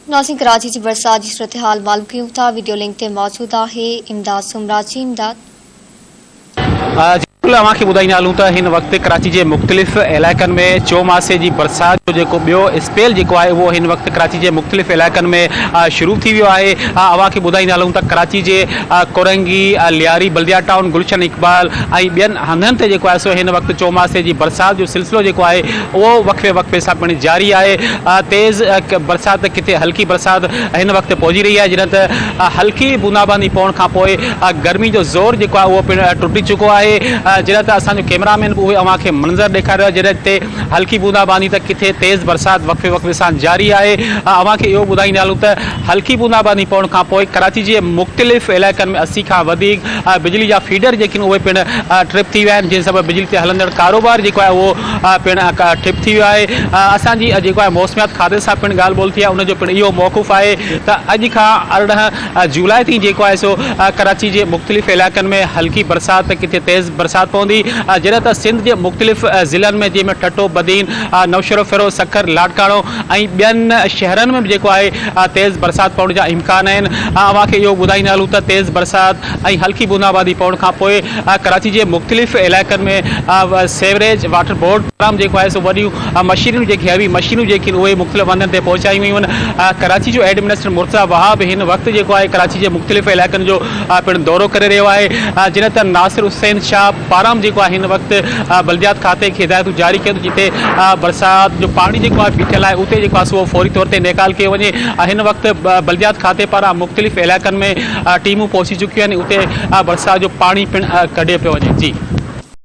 नाज़रीन, कराची की बरसात की सूरत हाल मालूम कयूं था। वीडियो लिंक ते मौजूद है इमदाद सुमराजी। इमदाद अवांखे ॿुधाईंदा हलूं त हिन वक़्तु कराची के मुख़्तलिफ़ इलाइक़नि में चौमासे की बरसात जो जेको ॿियो स्पेल जेको आहे उहो हिन वक़्तु कराची के मुख़्तलिफ़ इलाइक़नि में शुरू थी वियो आहे। अवांखे ॿुधाईंदा हलूं त कराची के कोरंगी, लियारी, बल्दिया टाउन, गुलशन इकबाल ऐं ॿियनि हंधनि ते जेको आहे सो हिन वक़्तु चौमासे की बरसात जो सिलसिलो जेको आहे उहो वक़्फ़े वक़्फ़े सां पिणु जारी आहे। तेज़ बरसात, किथे हल्की बरसात हिन वक़्तु पहुची रही है, जिन त हल्की बूंदाबांदी पवण खां पोइ गर्मी जो ज़ोर जेको आहे उहो पिणु टुटी चुको आहे। जिन त असांजो कैमरामैन उहे अवांखे मंज़र ॾेखारियो, जिन ते हल्की बूंदाबांदी त किथे तेज़ बरसात वक़्फ़े वक़्फ़े सां जारी आहे। अवांखे इहो ॿुधाईंदा हलूं त हल्की बूंदाबांदी पवण खां पोइ कराची जे मुख़्तलिफ़ इलाइक़नि में 80 खां वधीक बिजली जा फीडर जेके उहे पिणु ट्रिप थी विया आहिनि, जिन सबबि बिजली ते हलंदड़ कारोबार जेको आहे उहो पिणु ट्रिप थी वियो आहे। असांजी जेको आहे मौसमियात खाते सां पिणु ॻाल्हि ॿोल थी आहे, उनजो पिणु इहो मौक़ुफ़ आहे त अॼु खां 18 जुलाई ताईं जेको आहे सो कराची जे मुख़्तलिफ़ इलाइक़नि में हल्की बरसात, किथे तेज़ बरसात पवंदी। जिन त सिंध के मुख़्तलिफ़ ज़िलनि में, जंहिंमें टटो, बदीन, नौशरो फिरोज, सखर, लाड़काणो ऐं ॿियनि शहरनि में जेको आहे तेज़ बरसात पवण जा इम्कान आहिनि। अवांखे इहो ॿुधाईंदा हलूं त तेज़ बरसात ऐं हल्की बूंदाबांदी पवण खां पोइ कराची जे मुख़्तलिफ़ इलाइक़नि में सेवरेज वाटर बोर्ड पारां जेको आहे सो वॾियूं मशीनूं, जेकी हैवी मशीनूं जेकी उहे मुख़्तलिफ़ हंधनि ते पहुचायूं वियूं आहिनि। कराची जो एडमिनिस्ट्रेटर मुर्तज़ा वहाब हिन वक़्तु जेको आहे कराची जे मुख़्तलिफ़ इलाइक़नि जो पिणु दौरो करे रहियो आहे। जिन त नासिर हुसैन शाह पारां जेको आहे हिन वक़्तु बल्दियात खाते खे हिदायतूं जारी कयूं, जिते बरसात जो पानी जेको आहे बीठल आहे उते जेको आहे सो फौरी तौर ते निकाल कयो वञे। हिन वक़्तु बल्दियात खाते पारां मुख़्तलिफ़ इलाइक़नि में टीमूं पहुची चुकियूं आहिनि, उते बरसात जो पानी पिणु कढियो पियो वञे। जी।